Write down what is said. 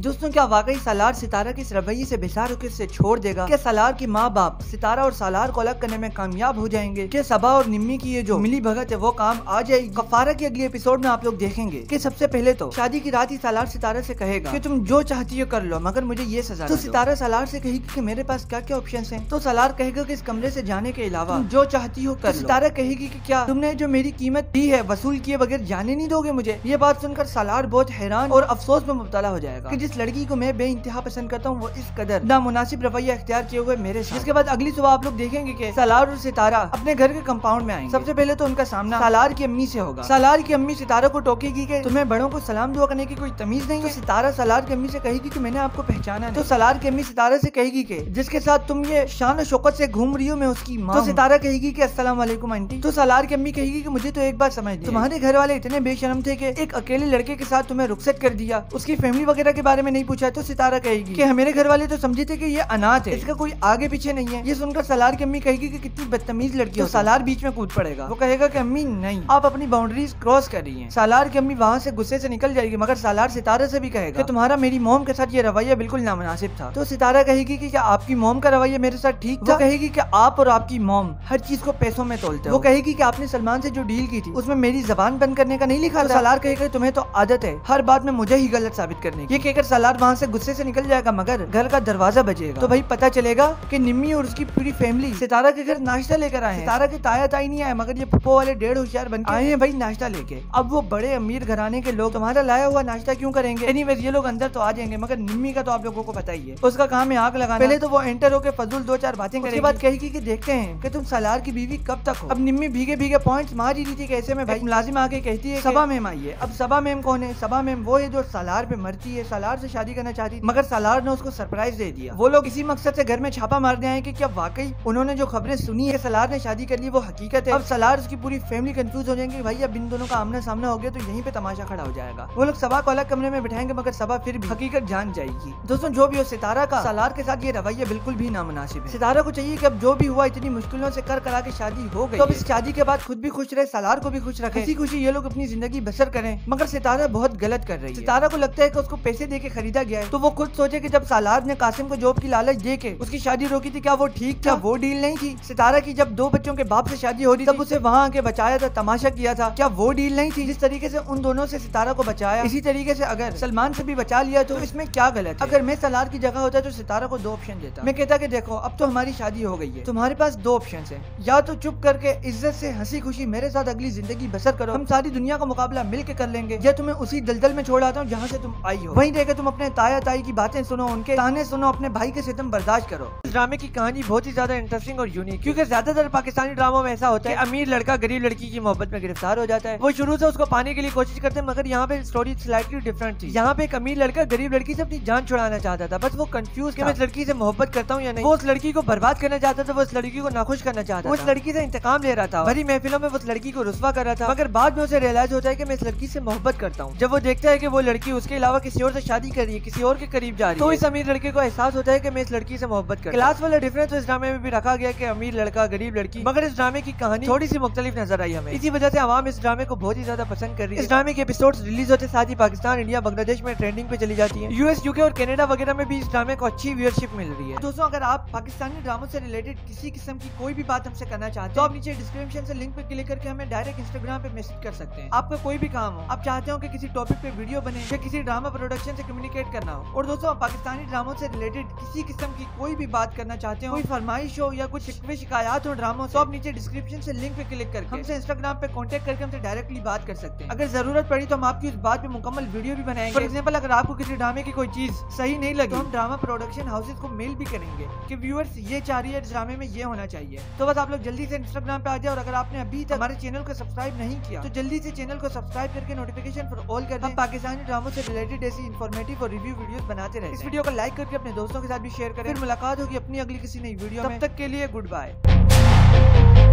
दोस्तों क्या वाकई सालार सितारा के इस रवैये से बेजार होकर इसे छोड़ देगा? क्या सालार की माँ बाप सितारा और सालार को अलग करने में कामयाब हो जाएंगे? क्या सबा और निम्मी की ये जो मिली भगत है वो काम आ जाएगी? कफारा की अगली एपिसोड में आप लोग देखेंगे कि सबसे पहले तो शादी की रात ही सालार सितारा से कहेगा कि तुम जो चाहती हो कर लो मगर मुझे ये सजा। तो सितारा सालार से कहेगी कि मेरे पास क्या क्या ऑप्शन हैं। तो सालार कहेगा कि इस कमरे से जाने के अलावा तुम जो चाहती हो कर लो। सितारा कहेगी कि क्या तुमने जो मेरी कीमत दी है वसूल किए बगैर जाने नहीं दोगे मुझे? ये बात सुनकर सालार बहुत हैरान और अफसोस में मुब्तला हो जाएगा कि जिस लड़की को मैं बेइंतहा पसंद करता हूँ वो इस कदर नामुनासिब रवैया इख्तियार किए हुए मेरे साथ। इसके बाद अगली सुबह आप लोग देखेंगे कि सालार और सितारा अपने घर के कंपाउंड में आएंगे। सबसे पहले तो उनका सामना सालार की अम्मी से होगा। सालार की अम्मी सितारा को टोकेगी कि तुम्हें बड़ों को सलाम दुआ करने की कोई तमीज नहीं है। तो सितारा सालार की अम्मी से कहेगी कि मैंने आपको पहचाना है। तो सालार की अम्मी सितारा से कहेगी कि जिसके साथ तुम ये शान और शौकत से घूम रही हो मैं उसकी माँ। तो सितारा कहेगी कि अस्सलाम वालेकुम आंटी। तो सालार की अम्मी कहेगी कि मुझे तो एक बात समझ नहीं, तुम्हारे घर वाले इतने बेशर्म थे कि एक अकेले लड़के के साथ तुम्हें रुखसत कर दिया, उसकी फैमिली वगैरह के बारे में नहीं पूछा। तो सितारा कहेगी कि मेरे घर वाले तो समझे थे कि ये अनाथ है, इसका कोई आगे पीछे नहीं है। ये सुनकर सालार की अम्मी कहेगी कि कितनी बदतमीज लड़की है। तो सालार बीच में कूद पड़ेगा। वो कहेगा कि अम्मी नहीं, आप अपनी बाउंड्रीज क्रॉस कर रही हैं। सालार की अम्मी वहाँ से गुस्से से निकल जाएगी मगर सालार सितारा से भी कहेगा कि तुम्हारा मेरी मोम के साथ ये रवैया बिल्कुल नामुनासिब था। तो सितारा कहेगी कि क्या आपकी मोम का रवैया मेरे साथ ठीक था? वो कहेगी कि आप और आपकी मोम हर चीज को पैसों में तोलते हो। वो कहेगी कि आपने सलमान से जो डील की थी उसमें मेरी जबान बंद करने का नहीं लिखा था। सालार कहेगा तुम्हें तो आदत है हर बात में मुझे ही गलत साबित करने की। ये कहकर सालार वहाँ से गुस्से से निकल जाएगा मगर घर का दरवाजा बजेगा तो भाई पता चलेगा कि निम्मी और उसकी पूरी फैमिली सितारा के घर नाश्ता लेकर आए हैं। सितारा के ताया ताई नहीं आए मगर ये पप्पो वाले डेढ़ होशियार बन आए हैं भाई नाश्ता लेके। अब वो बड़े अमीर घराने के लोग तुम्हारा लाया हुआ नाश्ता क्यों करेंगे? एनीवेज ये लोग अंदर तो आ जाएंगे मगर निम्मी का तो आप लोगों को पता ही है, उसका काम है आग लगाना। पहले तो वो एंटर होकर फजूल दो चार बातें करेगी। उसके बाद कहेगी कि देखते हैं कि तुम सालार की बीवी कब तक हो। अब निम्मी भीगे भीगे पॉइंट्स मार ही रही थी कैसे में भाई मुलाजिम आके कहती है सबा मैम आई है। अब सबा मैम कौन है? सबा मैम वो है जो सालार पे मरती है, सालार से शादी करना चाहती थी मगर सालार ने उसको सरप्राइज दे दिया। वो लोग इसी मकसद से घर में छापा मारने आए कि क्या वाकई उन्होंने जो खबरें सुनी है सालार ने शादी कर ली वो हकीकत है। अब सालार उसकी पूरी फैमिली कंफ्यूज हो जाएंगे भाई अब इन दोनों का आमना सामना हो गया तो यहीं पे तमाशा खड़ा हो जाएगा। वो लोग सबा को अलग कमरे में बिठाएंगे मगर सबा फिर भी हकीकत जान जाएगी। दोस्तों जो भी हो सितारा का सालार के साथ ये रवैया बिल्कुल भी नामुनासिब है। सितारा को चाहिए कि अब जो भी हुआ इतनी मुश्किलों से कर करा के शादी हो गई तो अब इस शादी के बाद खुद भी खुश रहे, सालार को भी खुश रखे, इसी खुशी ये लोग अपनी जिंदगी बसर करें। मगर सितारा बहुत गलत कर रही है। सितारा को लगता है कि उसको पैसे दे के खरीदा गया है तो वो खुद सोचे कि जब सालार ने कासिम को जॉब की लालच दे के उसकी शादी रोकी थी क्या वो ठीक था? वो डील नहीं थी। सितारा की जब 2 बच्चों के बाप से शादी हो रही तब उसे वहाँ आके बचाया था, तमाशा किया था, क्या वो डील नहीं थी? जिस तरीके से उन दोनों से सितारा को बचाया इसी तरीके से अगर सलमान से भी बचा लिया तो इसमें क्या गलत है? अगर मैं सालार की जगह होता तो सितारा को 2 ऑप्शन देता। मैं कहता कि देखो अब तो हमारी शादी हो गई है, तुम्हारे पास 2 ऑप्शन है, या तो चुप करके इज्जत से हंसी खुशी मेरे साथ अगली जिंदगी बसर करो, हम सारी दुनिया का मुकाबला मिल के कर लेंगे, या तुम्हें उसी दलदल में छोड़ आता हूँ जहाँ से तुम आई हो, वहीं रहकर तुम अपने ताया ताई की बातें सुनो, उनके ताने सुनो, अपने भाई के सितम बर्दाश्त करो। इस ड्रामे की कहानी बहुत ही ज्यादा इंटरेस्टिंग और यूनिक क्योंकि ज्यादातर पाकिस्तानी ड्रामों में ऐसा होता है अमीर लड़का गरीब लड़की की मोहब्बत में गिरफ्तार हो जाता है, वो शुरू से उसको पाने के लिए कोशिश करते हैं मगर यहाँ पे स्टोरी स्लाइटली डिफरेंट थी। यहाँ पे एक अमीर लड़का गरीब लड़की से अपनी जान छुड़ाना चाहता था, बस वो कंफ्यूज कि मैं इस लड़की से मोहब्बत करता हूँ या नहीं। वो उस लड़की को बर्बाद करना चाहता था, वो उस लड़की को नाखुश करना चाहता था, वो उस लड़की से इंतकाम ले रहा था, भरी महफिलों में उस लड़की को रुस्वा कर रहा था मगर बाद में उसे रियलाइज होता है कि मैं इस लड़की से मोहब्बत करता हूँ। जब वो देखता है कि वो लड़की उसके अलावा किसी और से शादी कर रही है, किसी और के करीब जा रही है, तो इस अमीर लड़के को एहसास होता है कि मैं इस लड़की से मोहब्बत करता हूं। क्लास वाला डिफरेंस तो इस ड्रामे में भी रखा गया कि अमीर लड़का गरीब लड़की, मगर इस ड्रामे की कहानी थोड़ी सी मुख्तलिफ नजर आई हमें। इसी वजह से आवाम इस ड्रामे को बहुत ही ज्यादा पसंद कर रही है। इस ड्रामे के एपिसोड्स रिलीज होते साथ ही पाकिस्तान, इंडिया, बांग्लादेश में ट्रेंडिंग पे चली जाती है। यूएस, यूके और कनाडा वगैरह में भी इस ड्रामे को अच्छी व्यूअरशिप मिल रही है। दोस्तों अगर आप पाकिस्तानी ड्रामों से रिलेटेड किसी किस्म की कोई भी बात हमसे करना चाहते हैं तो आप नीचे डिस्क्रिप्शन से लिंक पे क्लिक करके हमें डायरेक्ट इंस्टाग्राम पे मैसेज कर सकते हैं। आपका कोई भी काम हो, आप चाहते हो कि किसी टॉपिक पे वीडियो बने या किसी ड्रामा प्रोडक्शन से कम्युनिकेट करना हो, और दोस्तों पाकिस्तानी ड्रामों से रिलेटेड किसी किस्म की कोई भी बात करना चाहते हो, कोई फरमाइश हो या कुछ शिकवे शिकायत हो ड्रामों से, तो आप नीचे डिस्क्रिप्शन से लिंक पे क्लिक करके हमसे इंस्टाग्राम पे कांटेक्ट करके हमसे डायरेक्टली बात कर सकते हैं। अगर जरूरत पड़ी तो हम आपकी उस बात पे मुकम्मल वीडियो भी बनाएंगे। फॉर एग्जांपल अगर आपको किसी ड्रामे की कोई चीज सही नहीं लगी तो हम ड्रामा प्रोडक्शन हाउसेज को मेल भी करेंगे कि व्यूअर्स ये चाह रही है ड्रामे में ये होना चाहिए। तो बस आप लोग जल्दी से इंस्टाग्राम पे आ जाए, और अगर आपने अभी तक हमारे चैनल को सब्सक्राइब नहीं किया तो जल्दी से चैनल को सब्सक्राइब करके नोटिफिकेशन फॉर ऑल कर दें। हम पाकिस्तानी ड्रामों से रिलेटेड ऐसी इन्फॉर्मेटिव और रिव्यू वीडियोस बनाते रहे। इस वीडियो को लाइक करके अपने दोस्तों के साथ भी शेयर करें। फिर मुलाकात होगी अपनी अगली किसी नई वीडियो में, तब तक के लिए गुड बाय।